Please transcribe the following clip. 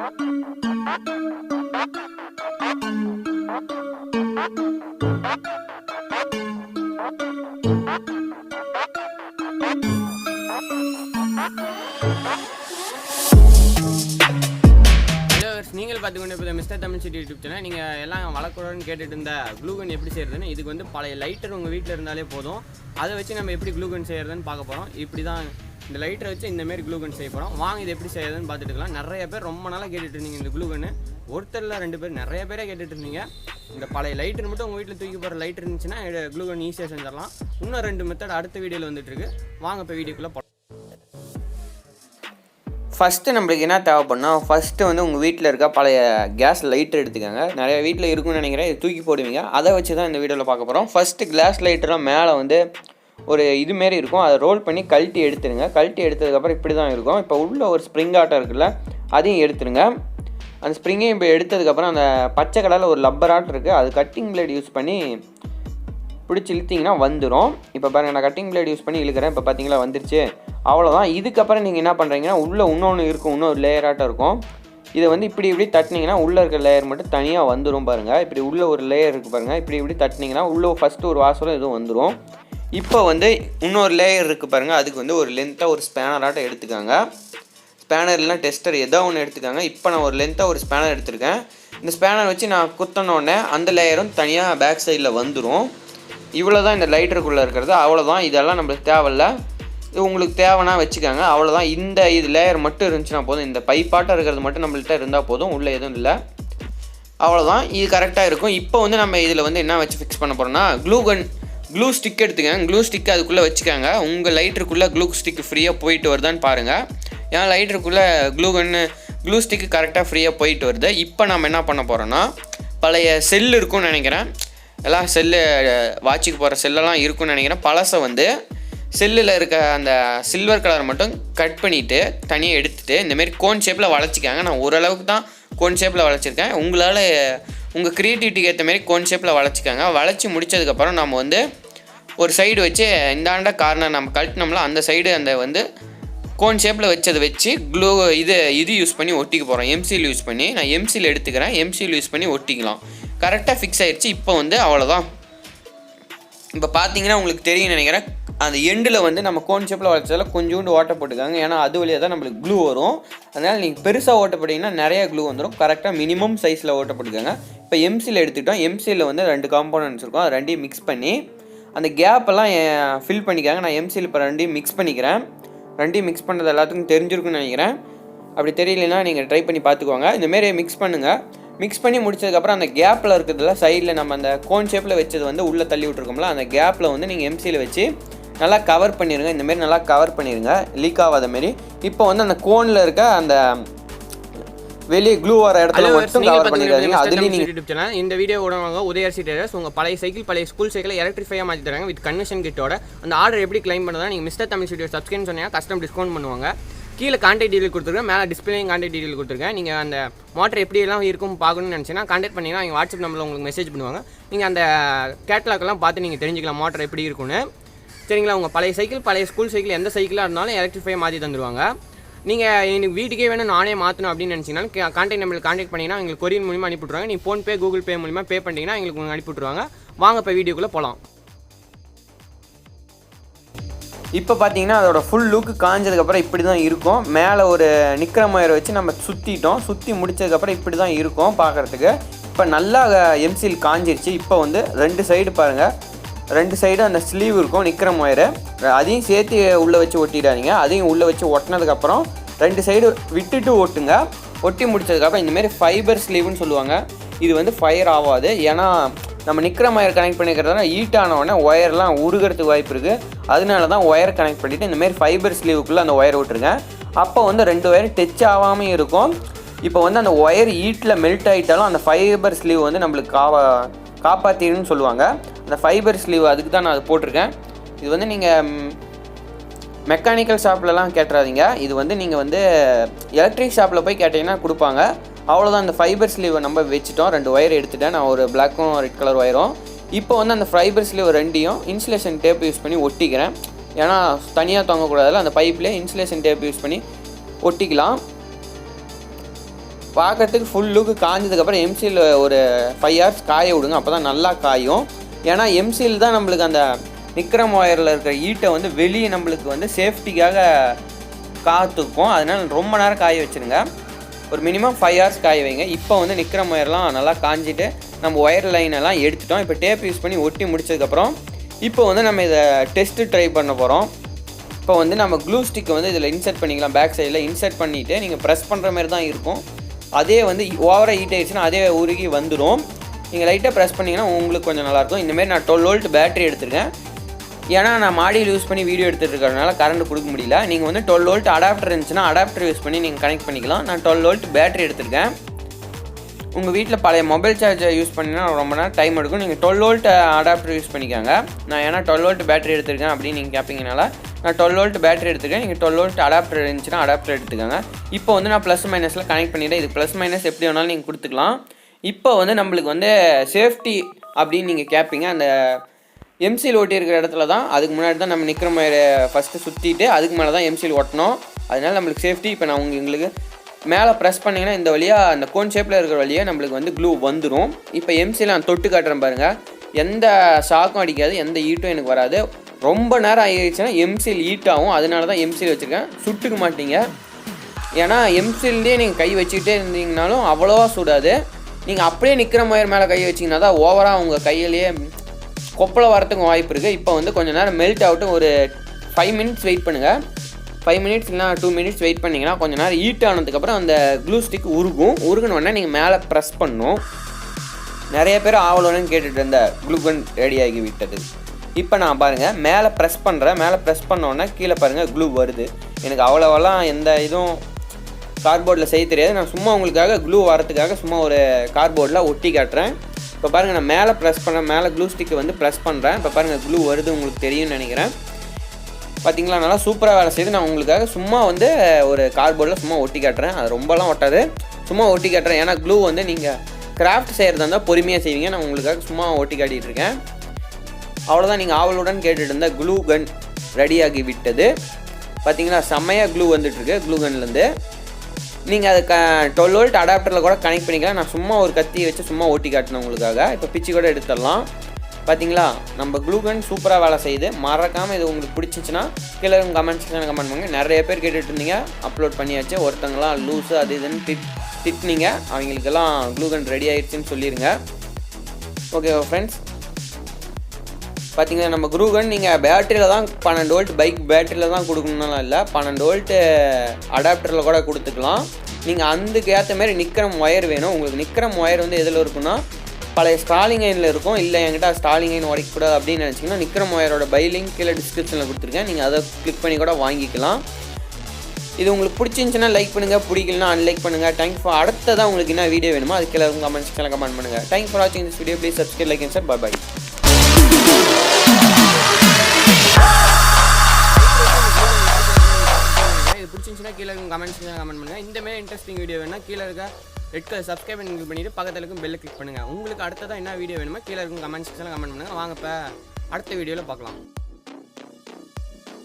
நீங்கள் பார்த்துக்கொண்டு mister Tamil city YouTube channel. நீங்கள் எல்லாம் வளர்க்குறோன்னு கேட்டுட்டு இருந்த க்ளூகன் எப்படி செய்கிறதுன்னு, இதுக்கு வந்து பழைய லைட்டர் உங்கள் வீட்டில் இருந்தாலே போதும். அதை வச்சு நம்ம எப்படி க்ளூகன் செய்கிறதுன்னு பார்க்க போகிறோம். இப்படி தான் இந்த லைட்டரை வச்சு இந்தமாரி க்ளூகன் செய்ய போகிறோம். வாங்க இது எப்படி செய்யறதுன்னு பார்த்துட்டுக்கலாம். நிறைய பேர் ரொம்ப நாளாக கேட்டுட்டு இருந்தீங்க இந்த க்ளூகன்னு. ஒருத்தரில் 2 பேர் நிறைய பேரே கேட்டுட்டு இருந்தீங்க. இந்த பழைய லைட்டர் மட்டும் உங்கள் வீட்டில் தூக்கி போகிற லைட்டர் இருந்துச்சுன்னா க்ளூகன் ஈஸியாக செஞ்சிடலாம். இன்னும் 2 மெத்தட் அடுத்த வீடியோவில் வந்துட்டுருக்கு. வாங்க இப்போ வீடியோக்குள்ளே போகலாம். ஃபஸ்ட்டு நம்மளுக்கு என்ன தேவைப்படணும், ஃபஸ்ட்டு வந்து உங்கள் வீட்டில் இருக்க பழைய கேஸ் லைட்டர் எடுத்துக்கோங்க. நிறைய வீட்டில் இருக்குன்னு நினைக்கிறேன், இது தூக்கி போடுவீங்க. அதை வச்சு தான் இந்த வீடியோவில் பார்க்க போகிறோம். ஃபஸ்ட்டு கிளாஸ் லைட்டரெலாம் மேலே வந்து ஒரு இதுமாரி இருக்கும், அதை ரோல் பண்ணி கழட்டி எடுத்துருங்க. கழட்டி எடுத்ததுக்கப்புறம் இப்படி தான் இருக்கும். இப்போ உள்ள ஒரு ஸ்ப்ரிங் ஆட்டம் இருக்குல்ல, அதையும் எடுத்துருங்க. அந்த ஸ்ப்ரிங்கையும் இப்போ எடுத்ததுக்கப்புறம் அந்த பச்சை கலரில் ஒரு லப்பர் ஆட்டம் இருக்குது, அது கட்டிங் பிளேட் யூஸ் பண்ணி பிடிச்சி இழுத்திங்கன்னா வந்துடும். இப்போ பாருங்கள், நான் கட்டிங் பிளேட் யூஸ் பண்ணி இழுக்கிறேன். இப்போ பார்த்தீங்களா வந்துருச்சு. அவ்வளோதான். இதுக்கப்புறம் நீங்கள் என்ன பண்ணுறீங்கன்னா, உள்ளே இன்னொன்று இருக்கும், இன்னொரு லேயராட்டம் இருக்கும். இதை வந்து இப்படி தட்டினீங்கன்னா உள்ளே இருக்க லேயர் மட்டும் தனியாக வந்துடும். பாருங்கள், இப்படி உள்ள ஒரு லேயர் இருக்குது பாருங்கள். இப்படி தட்டினீங்கன்னா உள்ளே ஃபஸ்ட்டு ஒரு வாசலும் இதுவும் வந்துடும். இப்போ வந்து இன்னொரு லேயர் இருக்குது பாருங்கள், அதுக்கு வந்து ஒரு லென்த்தாக ஒரு ஸ்பேனராட்டம் எடுத்துக்காங்க. ஸ்பேனர் இல்லைனா டெஸ்டர் ஏதோ ஒன்று எடுத்துக்காங்க. இப்போ நான் ஒரு லென்த்தாக ஒரு ஸ்பேனர் எடுத்துருக்கேன். இந்த ஸ்பேனர் வச்சு நான் குத்தினோடனே அந்த லேயரும் தனியாக பேக் சைடில் வந்துடும். இவ்வளோ தான் இந்த லைட்டருக்குள்ளே இருக்கிறது. அவ்வளோதான். இதெல்லாம் நம்மளுக்கு தேவையில்லை. இது உங்களுக்கு தேவைன்னா வச்சுக்காங்க. அவ்வளோதான். இது லேயர் மட்டும் இருந்துச்சுன்னா போதும். இந்த பைப்பாட்டம் இருக்கிறது மட்டும் நம்மள்கிட்ட இருந்தால் போதும். உள்ளே எதுவும் இல்லை. அவ்வளோதான். இது கரெக்டாக இருக்கும். இப்போ வந்து நம்ம இதில் வந்து என்ன வச்சு ஃபிக்ஸ் பண்ண போகிறோம்னா, க்ளூ ஸ்டிக் எடுத்துக்கங்க. க்ளூ ஸ்டிக் அதுக்குள்ளே வச்சுக்காங்க. உங்கள் லைட்டருக்குள்ளே க்ளூ ஸ்டிக் ஃப்ரீயாக போயிட்டு வருதான்னு பாருங்கள். ஏன்னா லைட்டருக்குள்ளே க்ளூ ஸ்டிக்கு கரெக்டாக ஃப்ரீயாக போயிட்டு வருது. இப்போ நம்ம என்ன பண்ண போகிறோன்னா, பழைய செல் இருக்குன்னு நினைக்கிறேன், எல்லாம் செல்லு வாட்சுக்கு போகிற செல்லெல்லாம் இருக்குன்னு நினைக்கிறேன். பழசை வந்து செல்லில் இருக்க அந்த சில்வர் கலர் மட்டும் கட் பண்ணிவிட்டு தனியாக எடுத்துகிட்டு இந்தமாரி கோன் ஷேப்பில் வளைச்சிக்காங்க. நான் ஓரளவுக்கு தான் கோன் ஷேப்பில் வளைச்சிருக்கேன். உங்களால் உங்கள் க்ரியேட்டிவிட்டிக்கு ஏற்ற மாதிரி கோன் ஷேப்பில் வளைச்சிக்காங்க. வளைச்சி முடித்ததுக்கப்புறம் நம்ம வந்து ஒரு சைடு வச்சு இந்தாண்ட கார்னர் நம்ம கழட்டினோம்ல, அந்த சைடு அந்த வந்து கோன் ஷேப்பில் வச்சதை வச்சு இது யூஸ் பண்ணி ஒட்டிக்க போகிறோம். எம்சில் யூஸ் பண்ணி நான் எம்சில் எடுத்துக்கிறேன். எம்சில் யூஸ் பண்ணி ஒட்டிக்கலாம். கரெக்டாக ஃபிக்ஸ் ஆகிடுச்சு. இப்போ வந்து அவ்வளோதான். இப்போ பார்த்தீங்கன்னா உங்களுக்கு தெரியும் நினைக்கிறேன், அந்த எண்டில் வந்து நம்ம கோன் ஷேப்பில் வளைச்சதில் கொஞ்சோண்டு ஓட்டை போட்டுக்காங்க. ஏன்னா அது வழியாக தான் நம்மளுக்கு க்ளூ வரும். அதனால் நீங்கள் பெருசாக ஓட்ட போட்டிங்கன்னா நிறைய க்ளூ வந்துடும். கரெக்டாக மினிமம் சைஸில் ஓட்ட போட்டுக்காங்க. இப்போ எம்சியில் எடுத்துக்கிட்டோம். எம்சியில் வந்து 2 காம்பவுண்ட்ஸ் இருக்கும். அது 2ஐயும் மிக்ஸ் பண்ணி அந்த கேப்பெல்லாம் ஃபில் பண்ணிக்காங்க. நான் எம்சியில் இப்போ 2ஐயும் மிக்ஸ் பண்ணிக்கிறேன். 2ஐயும் மிக்ஸ் பண்ணுறது எல்லாத்துக்கும் தெரிஞ்சிருக்குன்னு நினைக்கிறேன். அப்படி தெரியலனா நீங்கள் ட்ரை பண்ணி பார்த்துக்கோங்க. இந்தமாரி மிக்ஸ் பண்ணுங்கள். மிக்ஸ் பண்ணி முடிச்சதுக்கப்புறம் அந்த கேப்பில் இருக்கிறதுல சைடில் நம்ம அந்த கோன் ஷேப்பில் வச்சது வந்து உள்ளே தள்ளி விட்ருக்கோம்ல, அந்த கேப்பில் வந்து நீங்கள் எம்சியில் வச்சு நல்லா கவர் பண்ணிடுங்க. இந்தமாரி நல்லா கவர் பண்ணிடுங்க, லீக் ஆகாத மாரி. இப்போ வந்து அந்த கோனில் இருக்க அந்த வெளியே க்ளூ வர இடத்துல மட்டும் கவர் பண்ணிடாதீங்க. அதுலேயும் நீங்கள் யூடியூப் சேனல் இந்த வீடியோ உடனே உதயர்சி டெய்லர்ஸ் உங்கள் பழைய சைக்கிள் பழைய ஸ்கூல் சைக்கிளை எலக்ட்ரிஃபையாக மாற்றி தராங்க வித் கன்வென்ஷன் கிட்டோட. அந்த ஆர்டர் எப்படி கிளைம் பண்ணுறதா நீங்கள் மிஸ்டர் தமிழ் வீடியோ சப்ஸ்கிரைப் சொன்னீங்க, கஸ்டம் டிஸ்கவுண்ட் பண்ணுவாங்க. கீழே கான்டாக்ட் டீட்டெயில் கொடுத்துருக்கேன், மேலே டிஸ்பிளேயும் கான்டாக்ட் டீட்டெயில் கொடுத்துருக்கேன். நீங்கள் அந்த மோட்டர் எப்படியெல்லாம் இருக்கும் பார்க்கணும்னு நினச்சிங்கன்னா கான்டாக்ட் பண்ணிங்கன்னா எங்கள் வாட்ஸ்அப் நம்பரில் உங்களுக்கு மெசேஜ் பண்ணுவாங்க. நீங்கள் அந்த கேட்லாக்கெல்லாம் பார்த்து நீங்கள் தெரிஞ்சுக்கலாம் மோட்டர் எப்படி இருக்குன்னு. சரிங்களா? உங்கள் பழைய சைக்கிள் பழைய ஸ்கூல் சைக்கிள் எந்த சைக்கிளாக இருந்தாலும் எலக்ட்ரிஃபை மாற்றி தந்துடுவாங்க. நீங்கள் எனக்கு வீட்டுக்கே வேணும் நானே மாற்றணும் அப்படின்னு நினச்சிங்கன்னா கான்டாக்ட் நம்பருக்கு கான்டாக்ட் பண்ணிங்கன்னா எங்களுக்கு கொரியர் மூலிமா அனுப்பிவிட்ருவாங்க. நீங்கள் ஃபோன்பே கூகுள் பே மூலிமா பே பண்ணிட்டீங்கன்னா எங்களுக்கு அனுப்பிவிட்ருவாங்க. வாங்க இப்போ வீடியோக்குள்ளே போகலாம். இப்போ பார்த்தீங்கன்னா அதோட ஃபுல் லுக்கு காஞ்சதுக்கப்புறம் இப்படி தான் இருக்கும். மேலே ஒரு நிற்கிற மயரை வச்சு நம்ம சுற்றி முடிச்சதுக்கப்புறம் இப்படி தான் இருக்கும் பார்க்குறதுக்கு. இப்போ நல்லா எம்சில் காஞ்சிருச்சு. இப்போ வந்து 2 சைடு பாருங்கள், 2 சைடு அந்த ஸ்லீவ் இருக்கும் நிற்கிற மயரை, அதையும் சேர்த்து உள்ளே வச்சு ஒட்டிடாதீங்க. அதையும் உள்ளே வச்சு ஒட்டினதுக்கப்புறம் 2 சைடு விட்டுட்டு ஒட்டுங்க. ஒட்டி முடிச்சதுக்கப்புறம் இந்தமாரி ஃபைபர் ஸ்லீவ்னு சொல்லுவாங்க. இது வந்து ஃபயர் ஆகாது. ஏன்னா நம்ம நிற்கிற ஒயர் கனெக்ட் பண்ணிக்கிறதுனா ஹீட் ஆனவுடனே ஒயர்லாம் உருகிறதுக்கு வாய்ப்பு இருக்குது. அதனால தான் ஒயர் கனெக்ட் பண்ணிவிட்டு இந்தமாரி ஃபைபர் ஸ்லீவுக்குள்ளே அந்த ஒயர் விட்டுருங்க. அப்போ வந்து 2 ஒயர் டச் ஆகாமல் இருக்கும். இப்போ வந்து அந்த ஒயர் ஹீட்டில் மெல்ட் ஆகிட்டாலும் அந்த ஃபைபர் ஸ்லீவ் வந்து நம்மளுக்கு காப்பாற்றிடுன்னு சொல்லுவாங்க. அந்த ஃபைபர் ஸ்லீவ் அதுக்கு தான் நான் அது போட்டிருக்கேன். இது வந்து நீங்கள் மெக்கானிக்கல் ஷாப்லலாம் கேட்டுறாதீங்க. இது வந்து நீங்கள் வந்து எலக்ட்ரிக் ஷாப்பில் போய் கேட்டிங்கன்னா கொடுப்பாங்க. அவ்வளோதான். அந்த ஃபைபர் ஸ்லீவை நம்ம வச்சுட்டோம். 2 ஒயர் எடுத்துட்டேன் நான், ஒரு பிளாக்கும் ரெட் கலர் ஒயரும். இப்போ வந்து அந்த ஃபைபர் ஸ்லீவ் 2ஐயும் இன்சுலேஷன் டேப் யூஸ் பண்ணி ஒட்டிக்கிறேன். ஏன்னா தனியாக தொங்கக்கூடாதுல, அந்த பைப்லேயே இன்சுலேஷன் டேப் யூஸ் பண்ணி ஒட்டிக்கலாம். பார்க்கறதுக்கு ஃபுல் லுக்கு காஞ்சதுக்கப்புறம் எம்சியில் ஒரு 5 hours காய விடுங்க. அப்போ தான் நல்லா காயும். ஏன்னா எம்சியில் தான் நம்மளுக்கு அந்த நிக்ரம் ஒயரில் இருக்கிற ஈட்டை வந்து வெளியே நம்மளுக்கு வந்து சேஃப்டிக்காக காத்துக்கும். அதனால் ரொம்ப நேரம் காய வச்சுருங்க. ஒரு மினிமம் 5 hours காய வைங்க. இப்போ வந்து நிக்ரம் ஒயர்லாம் நல்லா காஞ்சிட்டு நம்ம ஒயர் லைனெல்லாம் எடுத்துட்டோம். இப்போ டேப் யூஸ் பண்ணி ஒட்டி முடிச்சதுக்கப்புறம் இப்போ வந்து நம்ம இதை டெஸ்ட்டு ட்ரை பண்ண போகிறோம். இப்போ வந்து நம்ம க்ளூ ஸ்டிக்கை வந்து இதில் இன்சர்ட் பண்ணிக்கலாம். பேக் சைடில் இன்சர்ட் பண்ணிவிட்டு நீங்கள் ப்ரெஸ் பண்ணுற மாதிரி தான் இருக்கும். அதே வந்து ஓவராக ஹீட் ஆகிடுச்சுன்னா அதே உருகி வந்துடும். நீங்கள் லைட்டாக ப்ரெஸ் பண்ணிங்கன்னா உங்களுக்கு கொஞ்சம் நல்லாயிருக்கும். இந்தமாரி நான் 12 volt பேட்டரி எடுத்திருக்கேன். ஏன்னா நான் மாடியில் யூஸ் பண்ணி வீடியோ எடுத்துகிட்டு இருக்கிறதுனால கரண்ட் கொடுக்க முடியல. நீங்கள் வந்து 12 volt அடாப்டர் இருந்துச்சுன்னா அடாப்டர் யூஸ் பண்ணி நீங்கள் கனெக்ட் பண்ணிக்கலாம். நான் 12 volt பேட்டரி எடுத்திருக்கேன். உங்கள் வீட்டில் பழைய மொபைல் சார்ஜர் யூஸ் பண்ணினா ரொம்ப நேரம் டைம் எடுக்கும். நீங்கள் 12 volt அடாப்டர் யூஸ் பண்ணிக்காங்க. நான் ஏன்னா 12 volt பேட்டரி எடுத்திருக்கேன் அப்படின்னு நீங்கள் கேட்பீங்கனால நான் 12 volt பேட்டரி எடுத்துருக்கேன். நீங்கள் 12 volt அடாப்டர் இருந்துச்சுன்னா அடாப்டர் எடுத்துக்கோங்க. இப்போ வந்து நான் ப்ளஸ் மைனஸில் கனெக்ட் பண்ணிவிட்டேன். இது ப்ளஸ் மைனஸ் எப்படி வேணாலும் நீங்கள் கொடுத்துக்கலாம். இப்போ வந்து நம்மளுக்கு வந்து சேஃப்டி அப்படின்னு நீங்கள் கேட்பீங்க. அந்த எம்சியில் ஒட்டி இருக்கிற இடத்துல தான் அதுக்கு முன்னாடி தான் நம்ம நிக்ரம் ஒயரை ஃபஸ்ட்டு சுற்றிட்டு அதுக்கு மேலே தான் எம்சியில் ஒட்டணும். அதனால நம்மளுக்கு சேஃப்டி. இப்போ நான் உங்களுக்கு மேலே ப்ரெஸ் பண்ணிங்கன்னா இந்த வழியாக அந்த கோன் ஷேப்பில் இருக்கிற வழியாக நம்மளுக்கு வந்து க்ளூ வந்துடும். இப்போ எம்சியில் நான் தொட்டு காட்டுறேன் பாருங்கள். எந்த ஷாக்கும் அடிக்காது, எந்த ஈட்டும் எனக்கு வராது. ரொம்ப நேரம் ஆகிடுச்சுன்னா எம்சியில் ஹீட் ஆகும். அதனால தான் எம்சியில் வச்சுருக்கேன். சுட்டுக்க மாட்டீங்க. ஏன்னா எம்சில்லேயே நீங்கள் கை வச்சுக்கிட்டே இருந்தீங்கனாலும் அவ்வளோவா சுடாது. நீங்கள் அப்படியே நிக்ரம் ஒயர் மேலே கை வச்சிங்கன்னா தான் ஓவராக உங்கள் கையிலேயே கொப்பளை வரத்துக்கு வாய்ப்பு இருக்குது. இப்போ வந்து கொஞ்சம் நேரம் மெல்ட் ஆகட்டும். ஒரு 5 minutes வெயிட் பண்ணுங்கள். 5 minutes இல்லைனா 2 minutes வெயிட் பண்ணிங்கன்னா கொஞ்சம் நேரம் ஹீட் ஆனதுக்கப்புறம் அந்த க்ளூ ஸ்டிக் உருகுனோடனே நீங்கள் மேலே ப்ரெஸ் பண்ணணும். நிறைய பேர் ஆவலோன்னு கேட்டுட்டு இருந்த க்ளூ கன் ரெடி ஆகி விட்டது. இப்போ நான் பாருங்கள் மேலே ப்ரெஸ் பண்ணுறேன். மேலே ப்ரெஸ் பண்ணோன்னே கீழே பாருங்கள் க்ளூ வருது. எனக்கு அவ்வளோவெல்லாம் எந்த இதுவும் கார்ட்போர்டில் செய்ய தெரியாது. நான் சும்மா உங்களுக்காக க்ளூ வரத்துக்காக சும்மா ஒரு கார்ட்போர்டில் ஒட்டி காட்டுறேன். இப்போ பாருங்கள் நான் மேலே ப்ரெஸ் பண்ணுறேன். மேலே க்ளூ ஸ்டிக்கை வந்து ப்ரெஸ் பண்ணுறேன். இப்போ பாருங்கள் க்ளூ வருது. உங்களுக்கு தெரியும்னு நினைக்கிறேன். பார்த்தீங்களா, நல்லா சூப்பராக வேலை செய்யுது. நான் உங்களுக்காக சும்மா வந்து ஒரு கார்ட்போர்டில் சும்மா ஒட்டி காட்டுறேன். அது ரொம்பலாம் ஒட்டாது, சும்மா ஒட்டி காட்டுறேன். ஏன்னா க்ளூ வந்து நீங்கள் கிராஃப்ட் செய்கிறதா இருந்தால் பொறுமையாக செய்வீங்க. நான் உங்களுக்காக சும்மா ஒட்டி காட்டிகிட்டு இருக்கேன். அவ்வளோதான். நீங்கள் ஆவலுடன் கேட்டுட்டு இருந்தால் க்ளூ கன் ரெடியாகி விட்டது. பார்த்தீங்களா, செம்மையாக க்ளூ வந்துட்டுருக்கு க்ளூ கன்லேருந்து. நீங்கள் அது 12 volt அடாப்டரில் கூட கனெக்ட் பண்ணிக்கலாம். நான் சும்மா ஒரு கத்தியை வச்சு சும்மா ஓட்டி காட்டினேன் உங்களுக்காக. இப்போ பிச்சு கூட எடுத்துடலாம். பார்த்தீங்களா, நம்ம க்ளூ கன் சூப்பராக வேலை செய்யுது. மறக்காமல் இது உங்களுக்கு பிடிச்சிச்சின்னா கீழே கமெண்ட் செக்ஷனில் கமெண்ட் பண்ணுங்கள். நிறைய பேர் கேட்டுட்டு இருந்தீங்க, அப்லோட் பண்ணியாச்சு. ஒருத்தங்களாம் லூஸு அது இதுன்னு திட்டினீங்க. அவங்களுக்கெல்லாம் க்ளூ கன் ரெடி ஆகிடுச்சின்னு சொல்லிடுங்க. ஓகே ஃப்ரெண்ட்ஸ், பார்த்தீங்கன்னா நம்ம க்ளூ கன் நீங்கள் பேட்டரியில் தான் 12 volt பைக் பேட்டரியில் தான் கொடுக்கணுன்னாலும் இல்லை, 12 volt அடாப்டரில் கூட கொடுத்துக்கலாம். நீங்கள் அதுக்கு ஏற்ற மாதிரி நிக்ரம் ஒயர் வேணும். உங்களுக்கு நிக்ரம் ஒயர் வந்து எதில் இருக்குன்னா பழைய ஸ்டாலிங் ஐனில் இருக்கும். இல்லை என்கிட்ட ஸ்டாலிங் ஐன் உடைக்கக்கூடாது அப்படின்னு நினச்சிங்கன்னா நிக்ரம் ஒயரோட பை லிங்க் கீழே டிஸ்கிரிப்ஷனில் கொடுத்துருக்கேன். நீங்கள் அதை கிளிக் பண்ணி கூட வாங்கிக்கலாம். இது உங்களுக்கு பிடிச்சிருந்துச்சுன்னா லைக் பண்ணுங்கள், பிடிக்கலனா அன்லைக் பண்ணுங்கள். Thanks for. அடுத்ததான் உங்களுக்கு என்ன வீடியோ வேணுமோ அது கீழே கமெண்ட் செக்ஷனில் கமெண்ட் பண்ணுங்கள். தேங்க்ஸ் ஃபார் வாட்சிங் this video. Please subscribe, like and share. Bye bye. இது பிடிச்சிருந்துச்சுன்னா கீழே கமெண்ட் செக்ஷனில் கமெண்ட் பண்ணுங்கள். இந்த மாதிரி இன்ட்ரெஸ்டிங் வீடியோ வேணும்னா கீழே இருக்க ரெட் கலர் சப்ஸ்கிரைப் கிளிக் பண்ணிவிட்டு பக்கத்தில் இருக்கும் பெல்லை கிளிக் பண்ணுங்கள். உங்களுக்கு அடுத்ததான் என்ன வீடியோ வேணுமோ கீழே இருக்கும் கமெண்ட் செக்ஷனில் கமெண்ட் பண்ணுங்கள். வாங்க இப்போ அடுத்த வீடியோவில் பார்க்கலாம்.